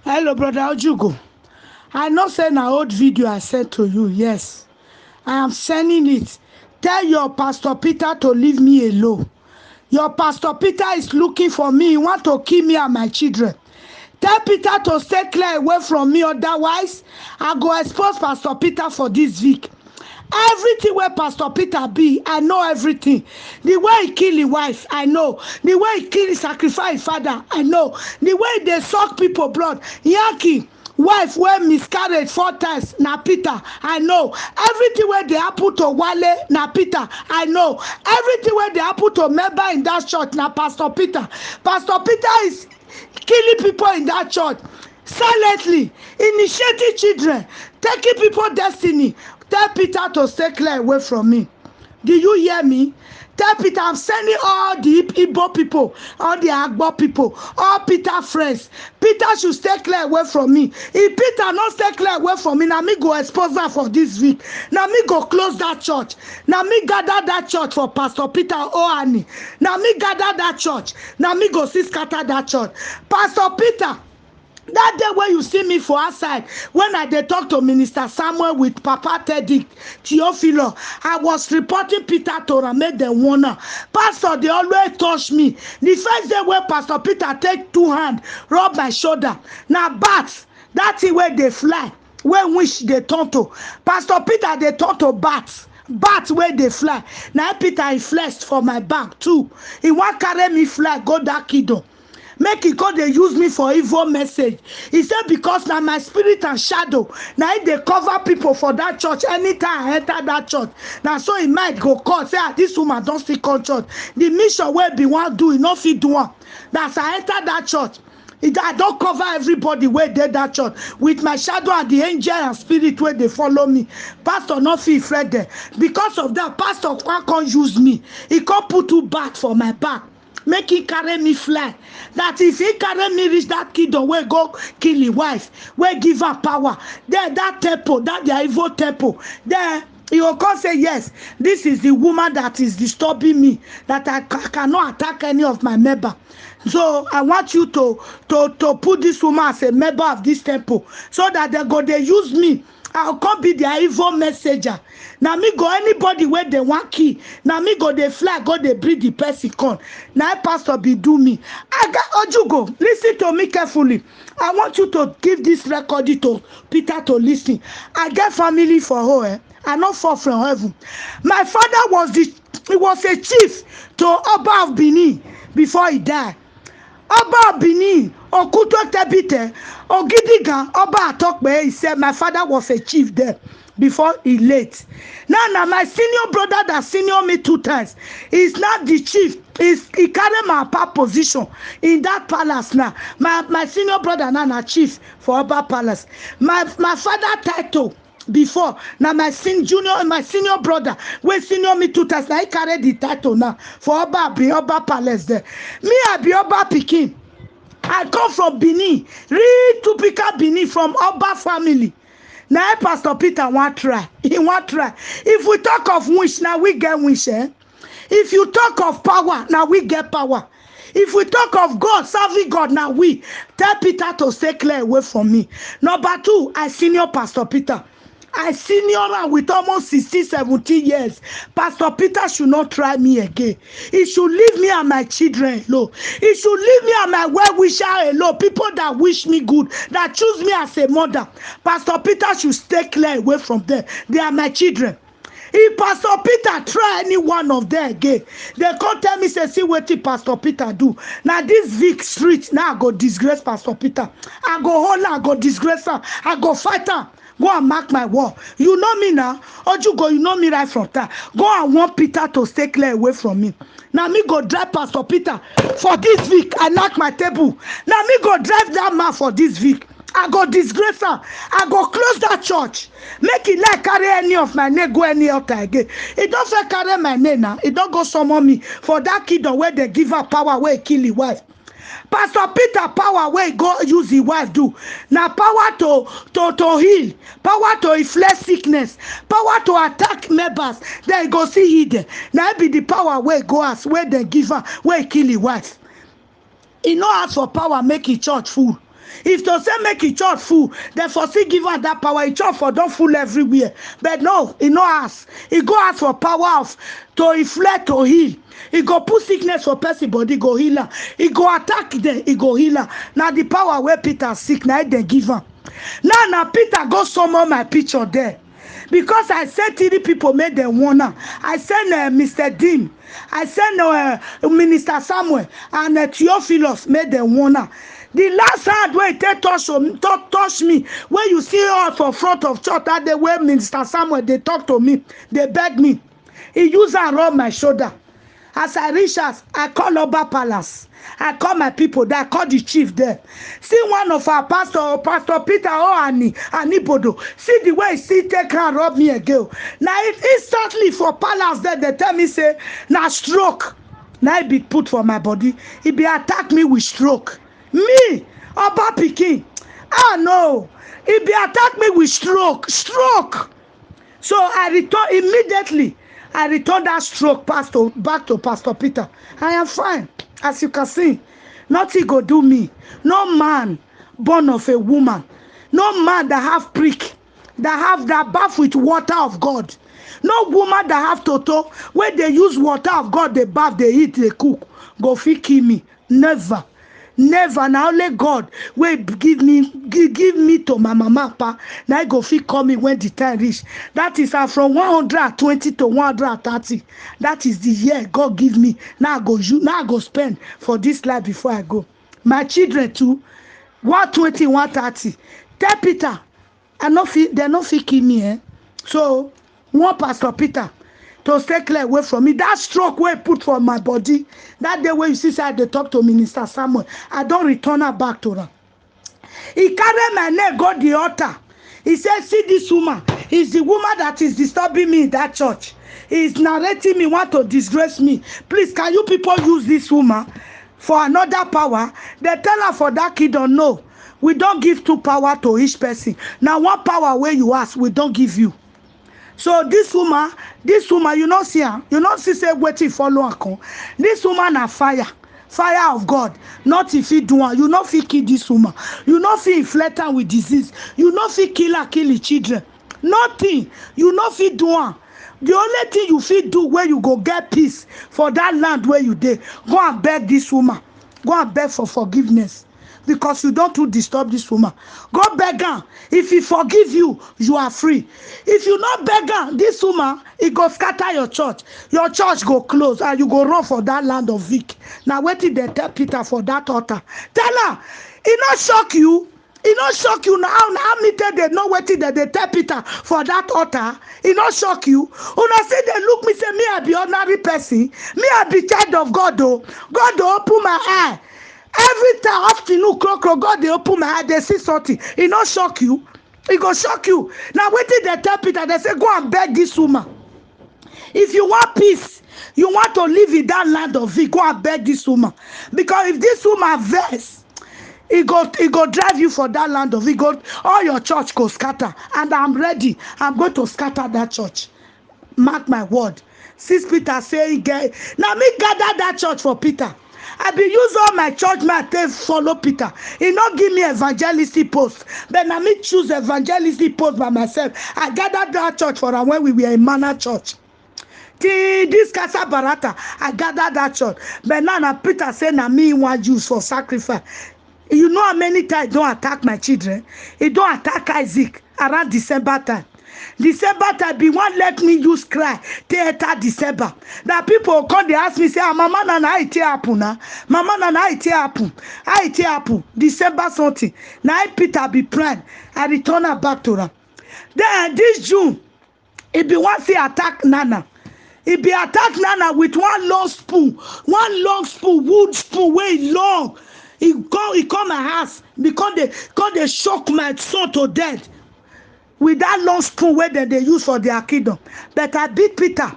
Hello, brother Ojugo. I know say na old video I sent to you. Yes, I am sending it. Tell your Pastor Peter to leave me alone. Your Pastor Peter is looking for me. He want to kill me and my children. Tell Peter to stay clear away from me. Otherwise, I go expose Pastor Peter for this week. Everything where Pastor Peter be, I know everything. The way he kill his wife, I know. The way he kill, sacrifice his father, I know. The way they suck people blood, Yankee wife wey miscarriage 4 times, na Peter, I know. Everything where they happen to Wale, na Peter, I know. Everything where they happen to member in that church, na Pastor Peter. Pastor Peter is killing people in that church silently, initiating children, taking people destiny. Tell Peter to stay clear away from me. Do you hear me? Tell Peter I'm sending all the Igbo people, all the Agbo people, all Peter friends. Peter should stay clear away from me. If Peter not stay clear away from me, now me go expose that for this week. Now me go close that church. Now me gather that church for Pastor Peter Oani. Now me gather that church. Now me go see scatter that church. Pastor Peter, that day when you see me for outside, when I dey talk to Minister Samuel with Papa Teddy Theophilo, I was reporting Peter to am make them wanna. Pastor, they always touch me. The first day when Pastor Peter take 2 hands, rub my shoulder. Now bats, that thing where they fly, when wish they turn to. Pastor Peter, they turn to bats. Bats where they fly. Now Peter he flexed for my back too. He want carry me fly, go that kingdom. Make it go they use me for evil message. He said because now my spirit and shadow, now they cover people for that church anytime I enter that church. Now so he might go call say this woman don't still come church. The mission where be one do it not fit do one. That's I enter that church. I don't cover everybody where they that church with my shadow and the angel and spirit where they follow me. Pastor not feel afraid there. Because of that, Pastor can't use me. He can't put 2 bats for my back. Make him carry me fly. That if he carry me reach that kingdom where go kill his wife, where give her power, there that temple, that their evil temple, there he will come say yes, this is the woman that is disturbing me, that I cannot attack any of my member. So I want you to put this woman as a member of this temple, so that they use me. I'll come be their evil messenger. Now me go anybody where they want key. Now me go they fly, go they breed the person con. Now Pastor be do me. I got Ojugo. Listen to me carefully. I want you to give this record to Peter to listen. I get family for her. I not fall from heaven. My father was a chief to Oba of Benin before he died. Oba of Benin, Okuto Tebite, Ogidigan, Oba Atokbe, he said my father was a chief there before he late. Now my senior brother that senior me 2 times is not the chief. He carry my papa position in that palace now. My senior brother now chief for Oba Palace. My father title before now my senior brother wey senior me 2 times now he carry the title now for Oba Palace there. Me I be Oba pikin. I come from Benin, real typical Benin from Oba family. Now Pastor Peter want try. He want try. If we talk of wish, now we get wish. If you talk of power, now we get power. If we talk of God, serving God, now we tell Peter to stay clear away from me. Number 2, I senior Pastor Peter. I senior am with almost 60, 70 years. Pastor Peter should not try me again. He should leave me and my children alone. He should leave me and my well-wisher alone. People that wish me good, that choose me as a mother. Pastor Peter should stay clear away from them. They are my children. If Pastor Peter try any one of them again, they come tell me, say, see what Pastor Peter do. Now this Vic street, now I go disgrace Pastor Peter. I go hold her, I go disgrace her. I go fight her. Go and mark my wall. You know me now. Ojugo, you know me right from time. Go and want Peter to stay clear away from me. Now me go drive Pastor Peter for this week. I knock my table. Now me go drive that man for this week. I go disgrace her. I go close that church. Make it like carry any of my name, go any altar again. It don't say carry my name now. It don't go summon me for that kingdom where they give her power where he kill his wife. Pastor Peter power where go use his wife do. Now power to heal, power to inflict sickness, power to attack members. Then he go see he there. Now be the power where go as where they give her where he kill his wife. He no ask for power make his church full. If to say make e church full, dem for still give am that power. E church for don full everywhere. But no, e no ask. E go ask for power of to inflict, to heal. He go put sickness for person body, go heal am. He go attack them, he go heal am. Now the power where Peter sick, now they give am. Now Peter go summon my picture there. Because I sent 3 people made them wanna. I sent Mr. Dean. I sent Minister Samuel and Theophilus made them wanna. The last hand where they touch me, when you see all for front of church, that the way Minister Samuel, they talk to me, they beg me. He used and rub my shoulder. As I reach us, I call Oba Palace. I call my people there. I call the chief there. See one of our pastor, Pastor Peter and Ibodo. See the way he still take and rub me again. Now instantly for Palace there, they tell me say, now stroke. Now it be put for my body. He be attack me with stroke. Me, Oba Pikin. Ah no. He be attack me with stroke. Stroke. So I return immediately. I returned that stroke back to Pastor Peter. I am fine. As you can see, nothing go do me. No man born of a woman. No man that have prick. That bath with water of God. No woman that have toto. When they use water of God, they bath, they eat, they cook. Go fit kill me. Never. Never. Now only God will give me to my mama pa. Now I go fit call me when the time reach. That is from 120 to 130. That is the year God give me. Now I go spend for this life before I go. My children too. 120, 130. Tell Peter, they no fit kill me. So one Pastor Peter to stay clear away from me. That stroke where put for my body, that day where you see say they talk to Minister Samuel, I don't return her back to her. He carried my name, go the altar. He said, see this woman. He's the woman that is disturbing me in that church. He's narrating me, want to disgrace me. Please, can you people use this woman for another power? They tell her for that kingdom, no. We don't give 2 power to each person. Now one power where you ask, we don't give you. So this woman, you not see her. You not see say waiting follow her. This woman are fire of God. Not if he do her. You not fit kill this woman. You not fit inflict her with disease. You not fit kill the children. Nothing. You not fit do her. The only thing you fit do where you go get peace for that land where you dey. Go and beg this woman. Go and beg for forgiveness. Because you don't to disturb this woman. Go beg her. If he forgive you, you are free. If you not beg her, this woman, it go scatter your church. Your church go close and you go run for that land of Vic. Now wait till they tell Peter for that altar. Tell her, it not shock you. It not shock you now. How many times they know what that they tell Peter for that altar? It not shock you. When I say they look me say me I be ordinary person. Me I be child of God though. God though open my eye. Every time afternoon, God, they open my eye, they see something. It not shock you. It go shock you. Now, wait till they tell Peter, they say, go and beg this woman. If you want peace, you want to live in that land of Vic, go and beg this woman. Because if this woman vex, it go drive you for that land of Vic. All your church go scatter. And I'm ready. I'm going to scatter that church. Mark my word. Since Peter say, now me gather that church for Peter. I be use all my church man to follow Peter. He not give me evangelistic post. But I me choose evangelistic post by myself. I gathered that church for when we were in Manor Church. This Casa Barata, I gathered that church. But now Peter say na me want use for sacrifice. You know how many times don't attack my children? He don't attack Isaac around December time. December time be one let me use cry theater December. That people come they ask me say, mama nana how it happen na? Mama nana how it happen? How it happen? December something. Now Peter be praying. I return her back to her. Then this June, it be one say attack Nana. It be attack Nana with one long spoon, wood spoon, way long. He come my house because they shock my son to death. With that long spoon where they use for their kingdom. But I beat Peter.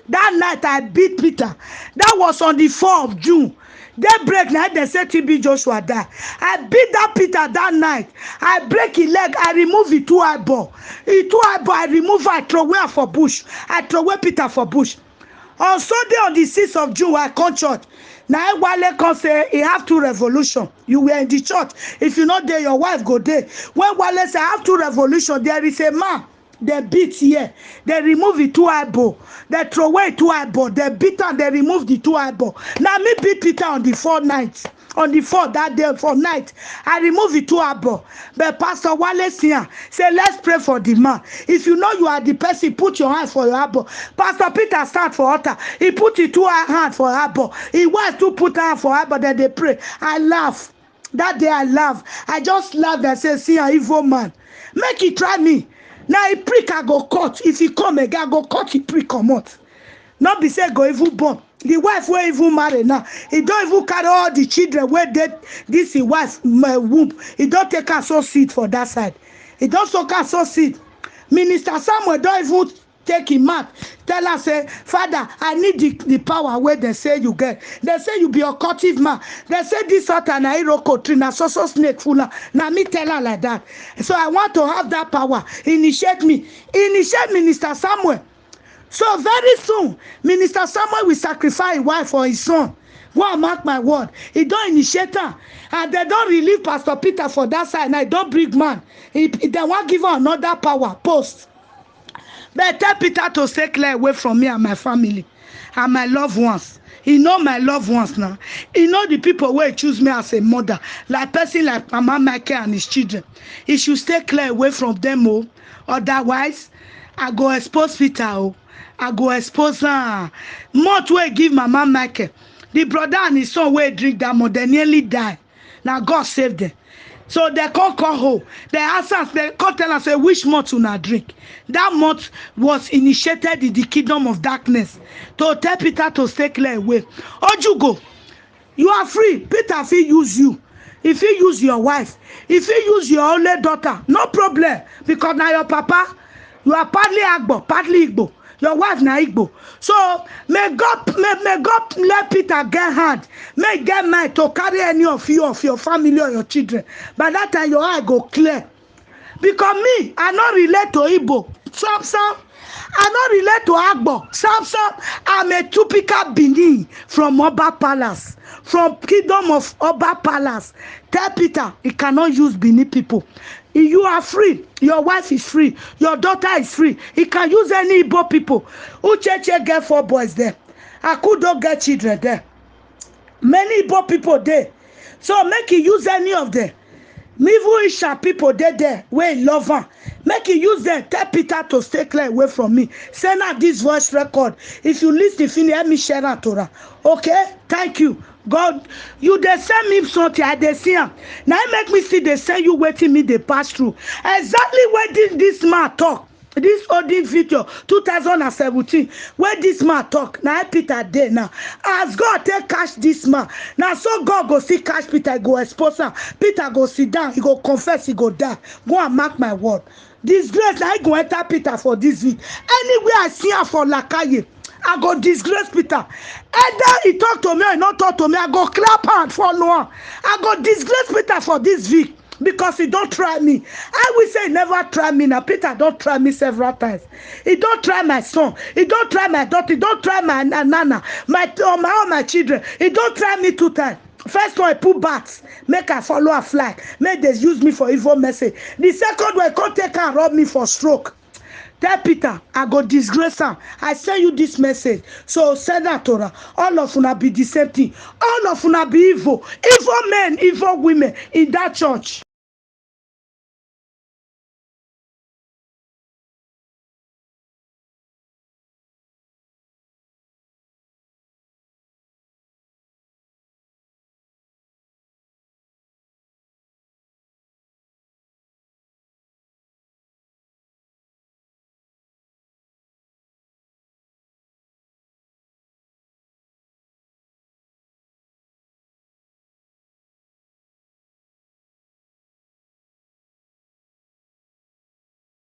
That night I beat Peter. That was on the 4th of June. Daybreak night they said TB Joshua died. I beat that Peter that night. I break his leg. I remove his 2 eyeball. His 2 eyeball I remove. I throw away for bush. I throw away Peter for bush. On Sunday on the 6th of June, I come church. Now Wale come say he have 2 revolution. You were in the church. If you not there, your wife go there. When Wale say I have 2 revolution, there is a man. They beat here. They remove the 2 eyeball. They throw away 2 eyeball. They beat and they remove the 2 eyeball. Now me beat Peter on the 4th night. On the 4th that day for night, I remove the 2 eyeball. But Pastor Wale here say, let's pray for the man. If you know you are the person, put your hand for your eyeball. Pastor Peter start for altar. He put the 2 hand for eyeball. He wants to put hand for eyeball. Then they pray. I laugh. That day I laugh. I just laugh and say, see an evil man. Make he try me. Now he prick I go cut. If he come again, I go cut he prick come out. Not be say go even born. The wife wey even marry now, he don't even carry all the children wey dey this his wife womb. He don't take her so seed for that side. He don't soak her so seed. Minister Samuel don't even take him mouth. Tell her say, Father, I need the power where they say you get. They say you be a occultive man. They say this sort na iroko tree na so snake full. Now me tell her like that. So I want to have that power. Initiate me. Initiate Minister Samuel. So very soon, Minister Samuel will sacrifice his wife for his son. Go and mark my word. He don't initiate her. And they don't relieve Pastor Peter for that side. Now, don't bring man. They want to give her another power post. But tell Peter to stay clear away from me and my family and my loved ones. He know my loved ones now. He know the people who choose me as a mother. Like person like Mama Michael and his children. He should stay clear away from them. Oh. Otherwise, I go expose Peter. Oh. I go expose her. Much way give Mama Michael. The brother and his son will drink that more. They nearly die. Now God save them. So they can't call home. They ask us, they can't tell us which month to not drink. That month was initiated in the kingdom of darkness. To tell Peter to stay clear away. Ojugo, you are free. Peter, if he use you, if he use your wife, if he use your only daughter, no problem. Because now your papa, you are partly Agbo, partly Igbo. Your wife na Igbo. So may God let Peter get hand. May get mind to carry any of you, of your family or your children. By that time your eye go clear. Because me, I not relate to Igbo. Some. I not relate to Agbo. Some. I'm a typical Benin from Oba Palace. From kingdom of Oba Palace. Tell Peter he cannot use Benin people. You are free. Your wife is free. Your daughter is free. He can use any Igbo people. Ucheche get 4 boys there. Akudo get children there. Many Igbo people there. So make he use any of them. Mivu Isha people there. Where he love her. Make he use them. Tell Peter to stay clear away from me. Send out this voice record. If you listen, let me share that to her. Okay? Thank you. God, you they send me something, I they see him. Now make me see they send you waiting me they pass through. Exactly where this man talk. This audio video 2017 where this man talk. Now Peter there now. As God take catch this man. Now so God go see catch Peter, go expose him. Peter go sit down, he go confess, he go die. Go and mark my word. Disgrace, I go enter Peter for this week. Anywhere I see him for Lakaye, I go disgrace Peter. Either he talk to me or not talk to me, I go clap hand for Noah. I go disgrace Peter for this week because he don't try me. I will say he never try me. Now Peter don't try me several times. He don't try my son. He don't try my daughter. He don't try my nana, all my children. He don't try me 2 times. First one, I put bats, make I follow a flag, make they use me for evil message. The second one, I come take and rob me for stroke. Tell Peter, I go disgrace her. I send you this message. So send that to her. All of una be the same thing. All of una be evil. Evil men, evil women in that church.